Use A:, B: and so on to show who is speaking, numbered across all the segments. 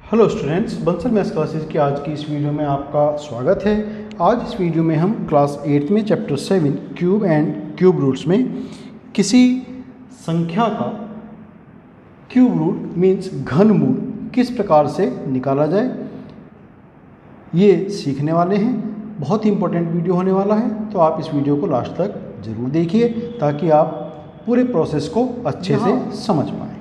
A: Hello students, Bansal maths classes की आज की इस वीडियो में आपका स्वागत है। आज इस वीडियो में हम क्लास 8 में chapter 7 cube and cube roots में किसी संख्या का क्यूब रूट मीन्स घनमूल किस प्रकार से निकाला जाए ये सीखने वाले हैं। बहुत ही इंपॉर्टेंट वीडियो होने वाला है, तो आप इस वीडियो को लास्ट तक ज़रूर देखिए ताकि आप पूरे प्रोसेस को अच्छे से समझ पाएँ।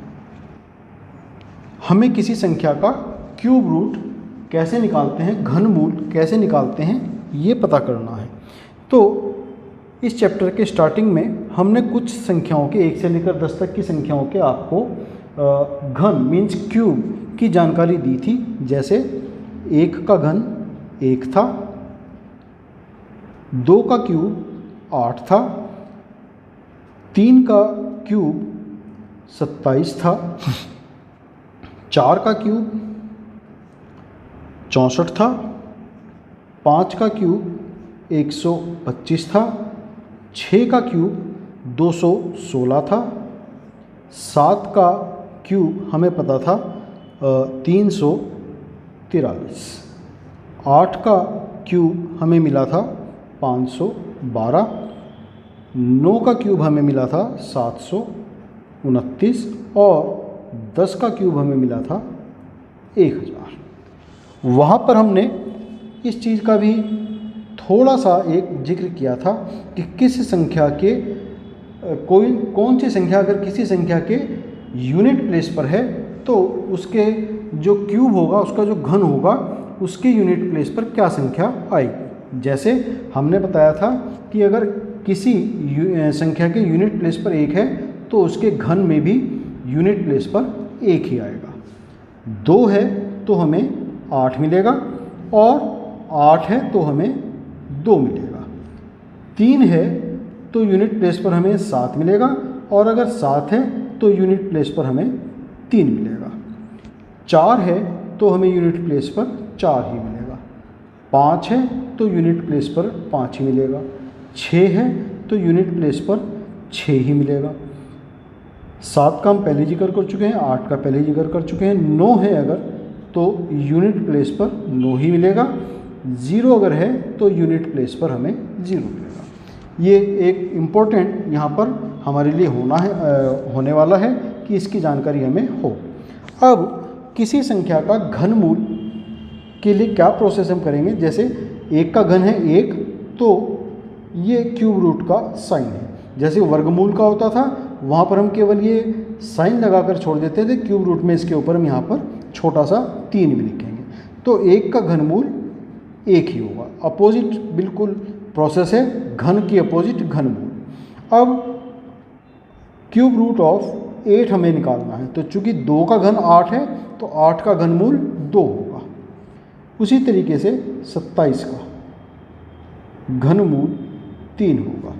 A: हमें किसी संख्या का क्यूब रूट कैसे निकालते हैं, घनमूल कैसे निकालते हैं, ये पता करना है। तो इस चैप्टर के स्टार्टिंग में हमने कुछ संख्याओं के 1 से लेकर 10 तक की संख्याओं के आपको घन मीन्स क्यूब की जानकारी दी थी। जैसे 1 का घन 1 था, 2 का क्यूब 8 था, 3 का क्यूब 27 था, 4 का क्यूब 64 था, 5 का क्यूब 125 था, 6 का क्यूब 216 था, 7 का क्यूब हमें पता था 343, 8 का क्यूब हमें मिला था 512, 9 का क्यूब हमें मिला था 729 और 10 का क्यूब हमें मिला था 1000। वहाँ पर हमने इस चीज़ का भी थोड़ा सा एक जिक्र किया था कि किस संख्या के कौन सी संख्या अगर किसी संख्या के यूनिट प्लेस पर है तो उसके जो क्यूब होगा, उसका जो घन होगा, उसके यूनिट प्लेस पर क्या संख्या आएगी। जैसे हमने बताया था कि अगर किसी संख्या के यूनिट प्लेस पर 1 है तो उसके घन में भी यूनिट प्लेस पर 1 ही आएगा। 2 है तो हमें 8 मिलेगा और 8 है तो हमें 2 मिलेगा। 3 है तो यूनिट प्लेस पर हमें 7 मिलेगा और अगर 7 है तो यूनिट प्लेस पर हमें 3 मिलेगा। 4 है तो हमें यूनिट प्लेस पर 4 ही मिलेगा। 5 है तो यूनिट प्लेस पर 5 ही मिलेगा। 6 है तो यूनिट प्लेस पर 6 ही मिलेगा। 7 का हम पहले जिक्र कर चुके हैं, 8 का पहले जिक्र कर चुके हैं। 9 है अगर तो यूनिट प्लेस पर 9 ही मिलेगा। 0 अगर है तो यूनिट प्लेस पर हमें 0 मिलेगा। ये एक इम्पोर्टेंट यहाँ पर हमारे लिए होने वाला है कि इसकी जानकारी हमें हो। अब किसी संख्या का घनमूल के लिए क्या प्रोसेस हम करेंगे। जैसे 1 का घन है 1 तो ये क्यूब रूट का साइन है। जैसे वर्गमूल का होता था वहाँ पर हम केवल ये साइन लगाकर छोड़ देते थे, क्यूब रूट में इसके ऊपर हम यहाँ पर छोटा सा 3 भी लिखेंगे। तो 1 का घनमूल 1 ही होगा। अपोजिट बिल्कुल प्रोसेस है, घन की अपोजिट घनमूल। अब क्यूब रूट ऑफ 8 हमें निकालना है, तो चूंकि 2 का घन 8 है तो 8 का घनमूल 2 होगा। उसी तरीके से 27 का घनमूल 3 होगा।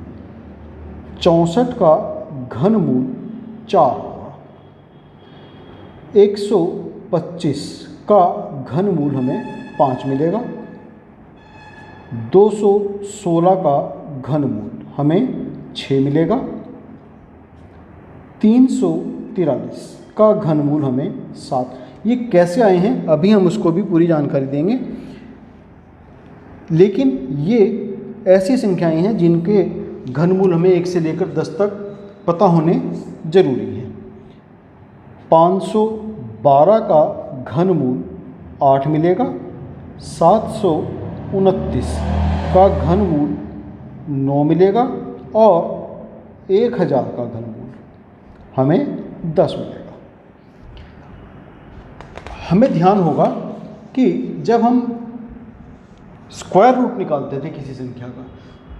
A: 64 का घनमूल 4 होगा। 125 का घनमूल हमें 5 मिलेगा। 216 का घनमूल हमें 6 मिलेगा। 343 का घनमूल हमें 7। ये कैसे आए हैं अभी हम उसको भी पूरी जानकारी देंगे, लेकिन ये ऐसी संख्याएं हैं जिनके घनमूल हमें 1 से लेकर 10 तक पता होने जरूरी है। 512 का घनमूल 8 मिलेगा। 729 का घनमूल 9 मिलेगा और 1000 का घनमूल हमें 10 मिलेगा। हमें ध्यान होगा कि जब हम स्क्वायर रूट निकालते थे किसी संख्या का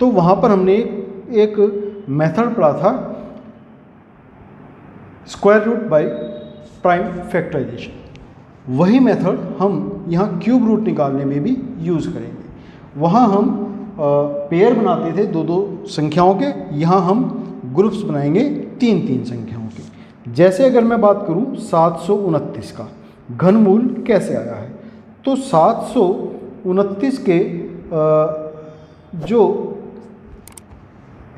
A: तो वहाँ पर हमने एक मेथड पढ़ा था, square root by prime factorization. वही मेथड हम यहाँ क्यूब रूट निकालने में भी यूज़ करेंगे। वहाँ हम पेयर बनाते थे 2-2 संख्याओं के, यहाँ हम ग्रुप्स बनाएंगे 3-3 संख्याओं के। जैसे अगर मैं बात करूँ 729 का घनमूल कैसे आया है, तो 729 के जो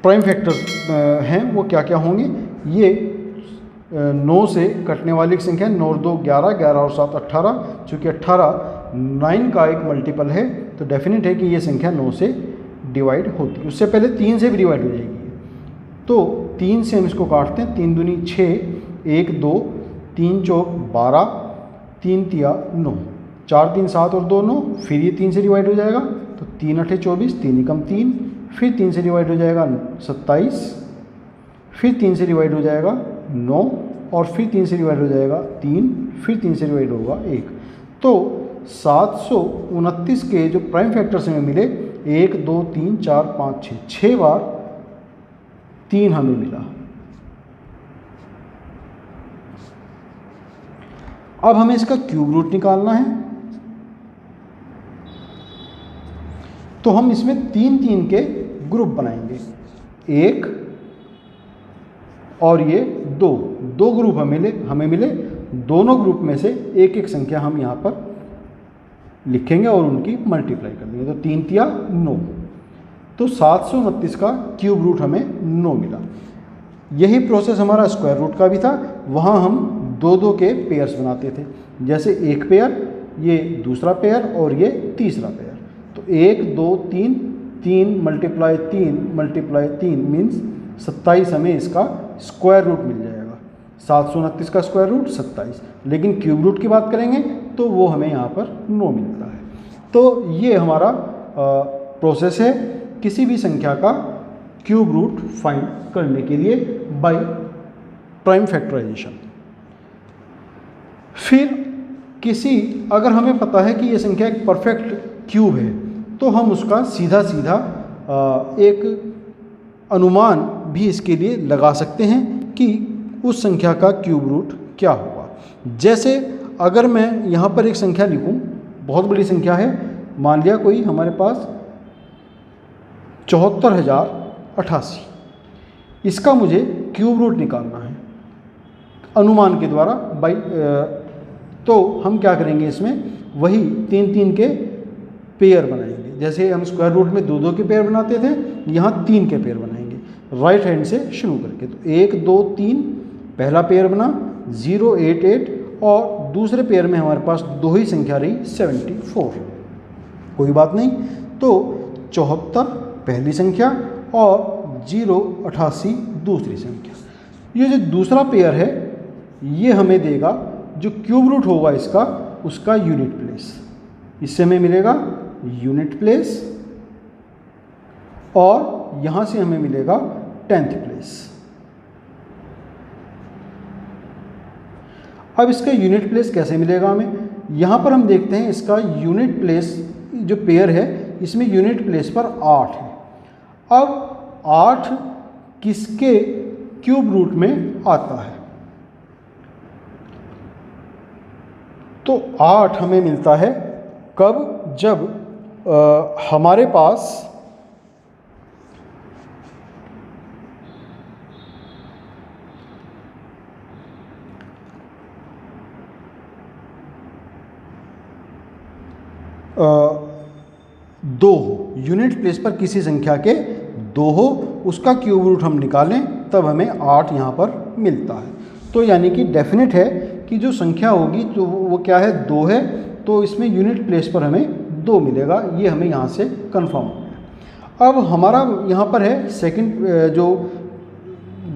A: प्राइम फैक्टर हैं वो क्या क्या होंगे। ये 9 से कटने वाली एक संख्या 9 और 2 11, 11 और 7 18। चूँकि 18 9 का एक मल्टीपल है तो डेफिनेट है कि ये संख्या 9 से डिवाइड होती है। उससे पहले 3 से भी डिवाइड हो जाएगी। तो 3 से हम इसको काटते हैं, 3 दूनी 6, 1 2, 3 चौक 12, 3 तिया 9, 4 3 7 और 2 9। फिर ये 3 से डिवाइड हो जाएगा तो 3 8 24, 3 एकम 3, फिर 3 से डिवाइड हो जाएगा 27, फिर 3 से डिवाइड हो जाएगा 9 और फिर 3 से डिवाइड हो जाएगा 3, फिर 3 से डिवाइड होगा 1। तो 729 के जो प्राइम फैक्टर्स हमें मिले 1 2 3 4 5 6 बार 3 हमें मिला। अब हमें इसका क्यूब रूट निकालना है। तो हम इसमें 3 3 के ग्रुप बनाएंगे, 1 और ये 2 ग्रुप हमें मिले। दोनों ग्रुप में से एक एक संख्या हम यहाँ पर लिखेंगे और उनकी मल्टीप्लाई कर देंगे। तो 3 तिया 9, तो 729 का क्यूब रूट हमें 9 मिला। यही प्रोसेस हमारा स्क्वायर रूट का भी था। वहाँ हम 2 2 के पेयर्स बनाते थे, जैसे एक पेयर, ये दूसरा पेयर और ये तीसरा पेयर। तो 1 2 3, 3 मल्टीप्लाई 3 मीन्स 27 हमें इसका स्क्वायर रूट मिल जाएगा। 729 का स्क्वायर रूट 27। लेकिन क्यूब रूट की बात करेंगे तो वो हमें यहाँ पर 9 मिलता है। तो ये हमारा प्रोसेस है किसी भी संख्या का क्यूब रूट फाइंड करने के लिए बाय प्राइम फैक्टराइजेशन। फिर अगर हमें पता है कि ये संख्या एक परफेक्ट क्यूब है तो हम उसका सीधा एक अनुमान भी इसके लिए लगा सकते हैं कि उस संख्या का क्यूब रूट क्या होगा। जैसे अगर मैं यहाँ पर एक संख्या लिखूँ, बहुत बड़ी संख्या है, मान लिया कोई हमारे पास 74,088, इसका मुझे क्यूब रूट निकालना है अनुमान के द्वारा तो हम क्या करेंगे, इसमें वही 3 3 के पेयर बनाएंगे। जैसे हम स्क्वायर रूट में 2 2 के पेयर बनाते थे, यहाँ 3 के पेयर बनाएंगे राइट हैंड से शुरू करके। तो 1 2 3 पहला पेयर बना, 0 8 8 और दूसरे पेयर में हमारे पास 2 ही संख्या रही 74। कोई बात नहीं। तो 74 पहली संख्या और 088 दूसरी संख्या। ये जो दूसरा पेयर है ये हमें देगा जो क्यूब रूट होगा इसका, उसका यूनिट प्लेस। इससे हमें मिलेगा यूनिट प्लेस और यहाँ से हमें मिलेगा 10th प्लेस। अब इसका यूनिट प्लेस कैसे मिलेगा हमें, यहाँ पर हम देखते हैं इसका यूनिट प्लेस जो पेयर है इसमें यूनिट प्लेस पर 8 है। अब 8 किसके क्यूब रूट में आता है, तो 8 हमें मिलता है कब, जब हमारे पास दो हो, यूनिट प्लेस पर किसी संख्या के 2 हो, उसका क्यूब रूट हम निकालें तब हमें 8 यहाँ पर मिलता है। तो यानी कि डेफिनेट है कि जो संख्या होगी तो वो क्या है, 2 है, तो इसमें यूनिट प्लेस पर हमें 2 मिलेगा। ये हमें यहाँ से कंफर्म हो गया। अब हमारा यहाँ पर है सेकंड जो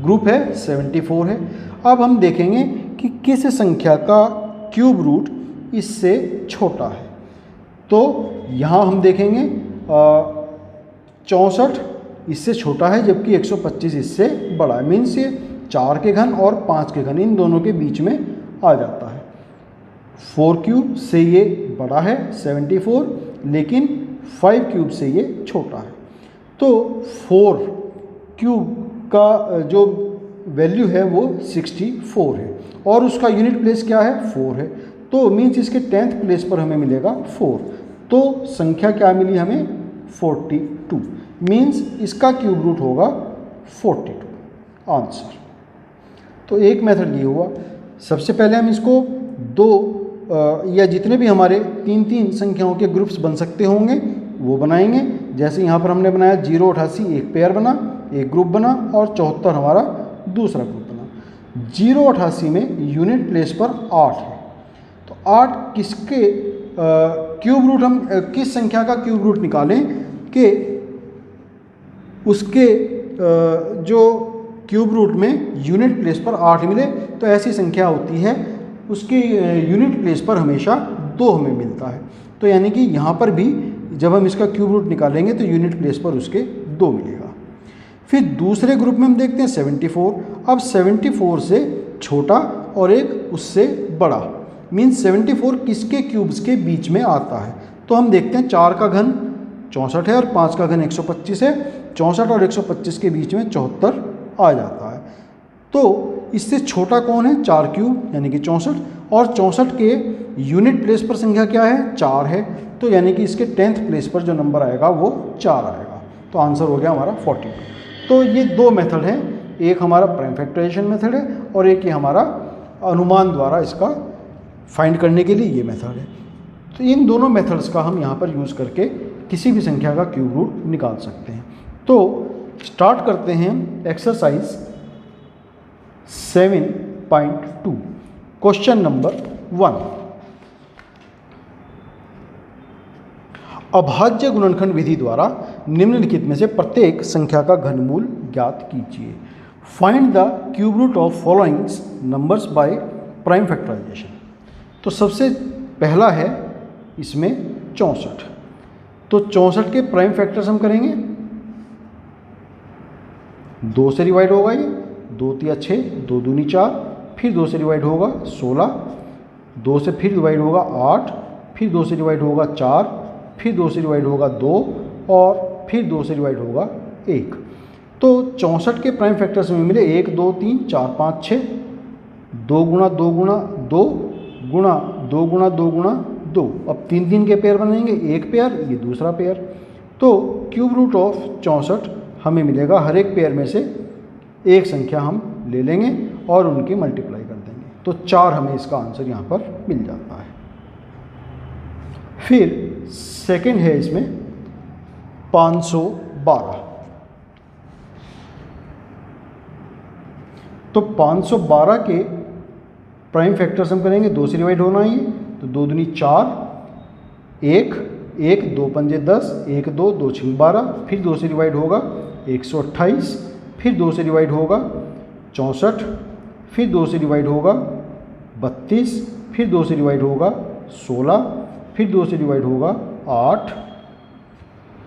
A: ग्रुप है 74 है। अब हम देखेंगे कि किस संख्या का क्यूब रूट इससे छोटा है। तो यहाँ हम देखेंगे 64 इससे छोटा है जबकि 125 इससे बड़ा है। मीन्स ये 4 के घन और 5 के घन इन दोनों के बीच में आ जाता है। 4 क्यूब से ये बड़ा है 74, लेकिन 5 क्यूब से ये छोटा है। तो 4 क्यूब का जो वैल्यू है वो 64 है और उसका यूनिट प्लेस क्या है, 4 है। तो मीन्स इसके 10th प्लेस पर हमें मिलेगा 4। तो संख्या क्या मिली हमें, 42। मीन्स इसका क्यूब रूट होगा 42 आंसर। तो एक मेथड ये हुआ। सबसे पहले हम इसको 2 या जितने भी हमारे 3 3 संख्याओं के ग्रुप्स बन सकते होंगे वो बनाएंगे। जैसे यहाँ पर हमने बनाया 088 एक पेयर बना, एक ग्रुप बना और 74 हमारा दूसरा ग्रुप बना। 088 में यूनिट प्लेस पर 8 है। तो 8 किसके क्यूब रूट, हम किस संख्या का क्यूब रूट निकालें कि उसके जो क्यूब रूट में यूनिट प्लेस पर 8 मिले। तो ऐसी संख्या होती है उसके यूनिट प्लेस पर हमेशा 2 हमें मिलता है। तो यानी कि यहाँ पर भी जब हम इसका क्यूब रूट निकालेंगे तो यूनिट प्लेस पर उसके 2 मिलेगा। फिर दूसरे ग्रुप में हम देखते हैं 74। अब 74 से छोटा और एक उससे बड़ा, मीन्स 74 किसके क्यूब्स के बीच में आता है। तो हम देखते हैं 4 का घन 64 है और 5 का घन 125 है। 64 और 125 के बीच में 74 आ जाता है। तो इससे छोटा कौन है? 4 क्यूब यानी कि 64, और 64 के यूनिट प्लेस पर संख्या क्या है? 4 है। तो यानी कि इसके 10th प्लेस पर जो नंबर आएगा वो 4 आएगा। तो आंसर हो गया हमारा 42। तो ये 2 मेथड हैं, एक हमारा प्राइम फैक्टराइजेशन मेथड है और एक ये हमारा अनुमान द्वारा इसका फाइंड करने के लिए ये मेथड है। तो इन दोनों मेथड्स का हम यहाँ पर यूज़ करके किसी भी संख्या का क्यूब रूट निकाल सकते हैं। तो स्टार्ट करते हैं एक्सरसाइज 7.2 क्वेश्चन नंबर 1। अभाज्य गुणनखंड विधि द्वारा निम्नलिखित में से प्रत्येक संख्या का घनमूल ज्ञात कीजिए। Find the cube root of following numbers by prime factorization. तो सबसे पहला है इसमें 64। तो 64 के प्राइम फैक्टर्स हम करेंगे, 2 से डिवाइड होगा ये, 2 तिया 6, 2 दूनी 4, फिर 2 से डिवाइड होगा 16, 2 से फिर डिवाइड होगा 8, फिर 2 से डिवाइड होगा 4, फिर 2 से डिवाइड होगा 2 और फिर 2 से डिवाइड होगा 1। तो 64 के प्राइम फैक्टर्स में मिले 1 2 3 4 5 6, 2 गुणा 2 गुणा 2 गुणा 2 गुणा 2 गुणा 2। अब 3 3 के पेयर बनेंगे, एक पेयर ये दूसरा पेयर। तो क्यूब रूट ऑफ 64 हमें मिलेगा, हर एक पेयर में से एक संख्या हम ले लेंगे और उनकी मल्टीप्लाई कर देंगे। तो 4 हमें इसका आंसर यहाँ पर मिल जाता है। फिर सेकंड है इसमें 512। तो 512 के प्राइम फैक्टर्स हम करेंगे, 2 से डिवाइड होना ही, तो 2 दूनी 4, 1 1 2 पंजे 10, 1 2 2 6 12, फिर 2 से डिवाइड होगा 128, फिर 2 से डिवाइड होगा 64, फिर 2 से डिवाइड होगा 32, फिर 2 से डिवाइड होगा 16, फिर 2 से डिवाइड होगा 8,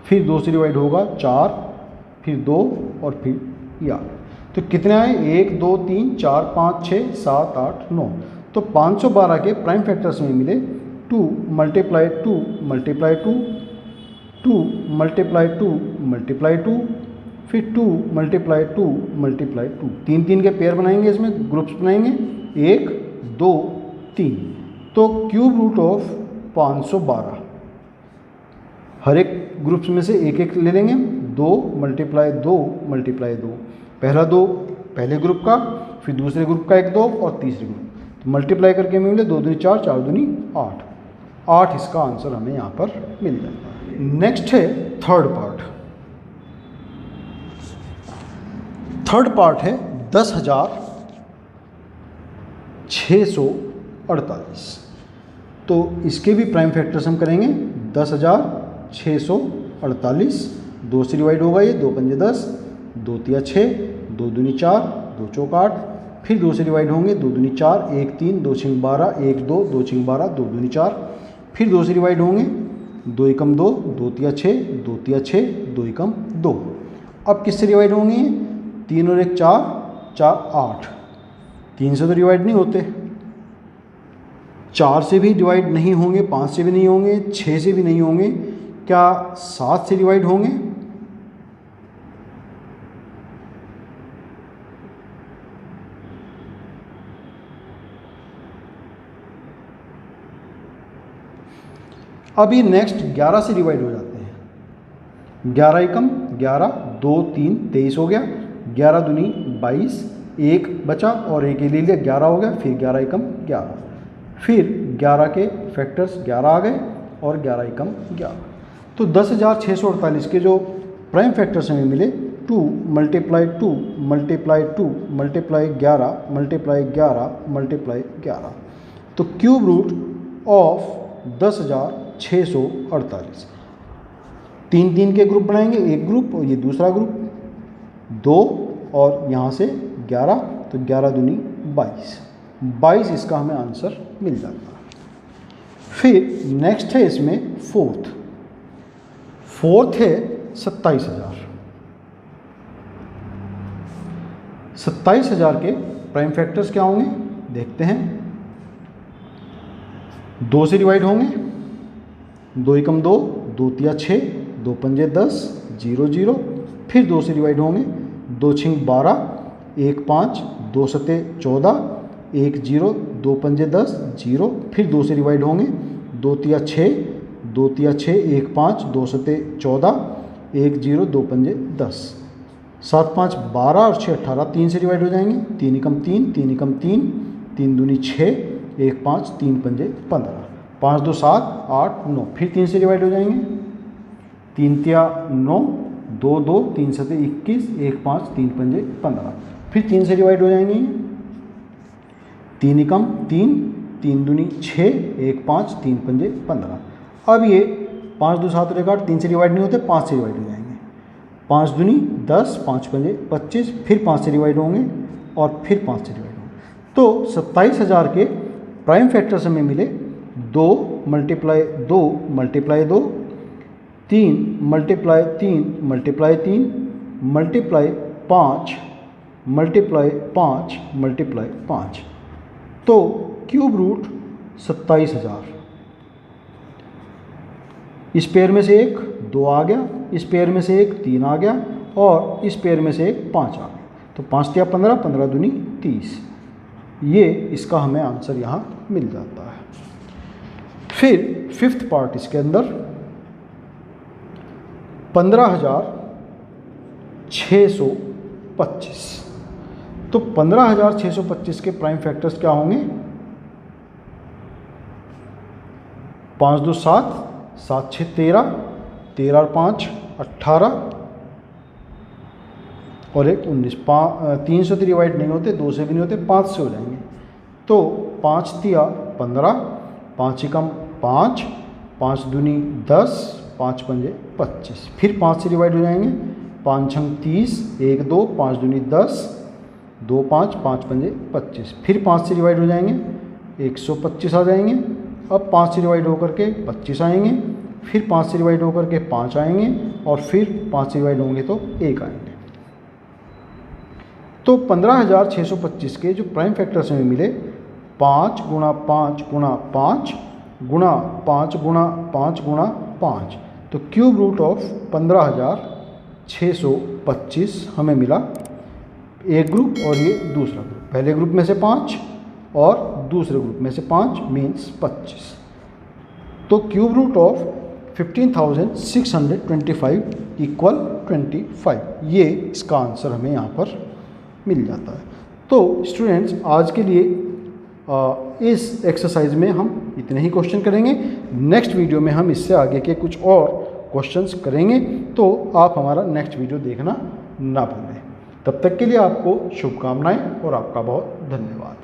A: फिर 2 से डिवाइड होगा 4, फिर 2 और फिर 8। तो कितने आए? 1 2 3 4 5 6 7 8 9। तो 512 के प्राइम फैक्टर्स में मिले 2 मल्टीप्लाई 2 मल्टीप्लाई 2, 2 मल्टीप्लाई 2 मल्टीप्लाई 2, फिर 2 मल्टीप्लाई 2 मल्टीप्लाई 2। 3 3 के पेयर बनाएंगे, इसमें ग्रुप्स बनाएंगे 1 2 3। तो क्यूब रूट ऑफ 512 हर एक ग्रुप्स में से एक एक ले लेंगे, 2 मल्टीप्लाई 2 मल्टीप्लाई 2। पहला 2 पहले ग्रुप का, फिर दूसरे ग्रुप का 1 2 और तीसरे ग्रुप। तो मल्टीप्लाई करके मिले 2 दूनी 4 4 दूनी 8। 8 इसका आंसर हमें यहाँ पर मिल जाता है। नेक्स्ट है थर्ड पार्ट। थर्ड पार्ट है 10,648। तो इसके भी प्राइम फैक्टर्स हम करेंगे, 10,648, 2 से डिवाइड होगा ये, 2 पंजे 10, 2 तिया 6, 2 दूनी 4, 2 चौक 8, फिर 2 से डिवाइड होंगे 2 दूनी 4, 1 3, 2 6 12, 1 2, 2 6 12, 2 दूनी 4, फिर 2 से डिवाइड होंगे 2 एकम 2, 2 तिया 6, 2 तिया 6, 2 एकम 2। अब किससे डिवाइड होंगे? 3 और 1 4, 4 8। 3 से तो डिवाइड नहीं होते, 4 से भी डिवाइड नहीं होंगे, 5 से भी नहीं होंगे, 6 से भी नहीं होंगे, क्या 7 से डिवाइड होंगे? अभी नेक्स्ट 11 से डिवाइड हो जाते हैं। 11 एकम 11, 2 3 23 हो गया, 11 दूनी 22, 1 बचा और 1 ले लिया, 11 हो गया, फिर 11 एकम 11, फिर 11 के फैक्टर्स 11 आ गए और 11 एकम 11। तो 10,648 के जो प्राइम फैक्टर्स हमें मिले 2 multiply 2 multiply 2 multiply 11 multiply 11 multiply 11। तो क्यूब रूट ऑफ 10,648। 3 के ग्रुप बनाएंगे, एक ग्रुप और ये दूसरा ग्रुप 2 और यहाँ से 11, तो 11 दूनी 22 इसका हमें आंसर मिल जाता है। फिर नेक्स्ट है इसमें फोर्थ है 27,000। 27,000 के प्राइम फैक्टर्स क्या होंगे देखते हैं। 2 से डिवाइड होंगे, 2 एकम 2, 2 तिया 6, 2 पंजे 10, 0 0। फिर 2 से डिवाइड होंगे, 2 छिंग 12, 1 5, 2 सते 14, 1 0, 2 पंजे 10, 0। फिर 2 से डिवाइड होंगे, 2 तिया 6, 2 तिया 6, 1 5, 2 सते 14, 1 0, 2 पंजे 10, 7 5 12 और 6 18। 3 से डिवाइड हो जाएंगे, 3 एकम 3, 3 एकम 3, 3 दूनी 6, 1 5, 3 पंजे 15, 5 2 7 8 9। फिर 3 से डिवाइड हो जाएंगे, 3 तिया 9, 2 2, 3 सते 21, 1 5, 3 पंजे 15। फिर 3 से डिवाइड हो जाएंगे, 3 एकम 3, 3 दूनी 6, 1 5, 3 पंजे 15। अब ये 5 2 7 रिकॉर्ड 3 से डिवाइड नहीं होते, 5 से डिवाइड हो जाएंगे। 5 दूनी 10, 5 पंजे 25। फिर 5 से डिवाइड होंगे और फिर 5 से डिवाइड होंगे। तो 27,000 के प्राइम फैक्टर्स हमें मिले 2 multiply 2 multiply 2, 3 multiply 3 multiply 3 multiply 5 multiply 5 multiply 5। तो क्यूब रूट 27,000। इस पेयर में से एक 2 आ गया, इस पेयर में से एक 3 आ गया और इस पेयर में से एक 5 आ गया। तो 5 तिया 15, 15 दूनी 30। ये इसका हमें आंसर यहाँ मिल जाता है। फिर फिफ्थ पार्ट इसके अंदर 15,625। तो 15,625 के प्राइम फैक्टर्स क्या होंगे? 5 2 7, 7 6 13, 13 और 5 18 और एक 19। 3 से तो डिवाइड नहीं होते, 2 से भी नहीं होते, 5 से हो जाएंगे। तो 5 तिया 15, 5 एकम 5, 5 दूनी 10, 5 पंजे 25। फिर 5 से डिवाइड हो जाएंगे, 5 छंग 30, 1 2, 5 दूनी 10, 2 5, 5 पंजे 25। फिर 5 से डिवाइड हो जाएंगे, 125 आ जाएंगे। अब 5 से डिवाइड होकर के 25 आएंगे, फिर 5 से डिवाइड होकर के 5 आएंगे और फिर 5 से डिवाइड होंगे तो 1 आएंगे। तो 15,625 के जो प्राइम फैक्टर्स हमें मिले 5 गुणा 5 गुणा 5 गुणा 5 गुणा 5 गुणा 5। तो क्यूब रूट ऑफ 15,625 हमें मिला। एक ग्रुप और ये दूसरा ग्रुप, पहले ग्रुप में से 5 और दूसरे ग्रुप में से 5 मीन्स 25। तो क्यूब रूट ऑफ 15,625 इक्वल 25। ये इसका आंसर हमें यहाँ पर मिल जाता है। तो स्टूडेंट्स आज के लिए इस एक्सरसाइज में हम इतने ही क्वेश्चन करेंगे। नेक्स्ट वीडियो में हम इससे आगे के कुछ और क्वेश्चंस करेंगे, तो आप हमारा नेक्स्ट वीडियो देखना ना भूलें। तब तक के लिए आपको शुभकामनाएं और आपका बहुत धन्यवाद।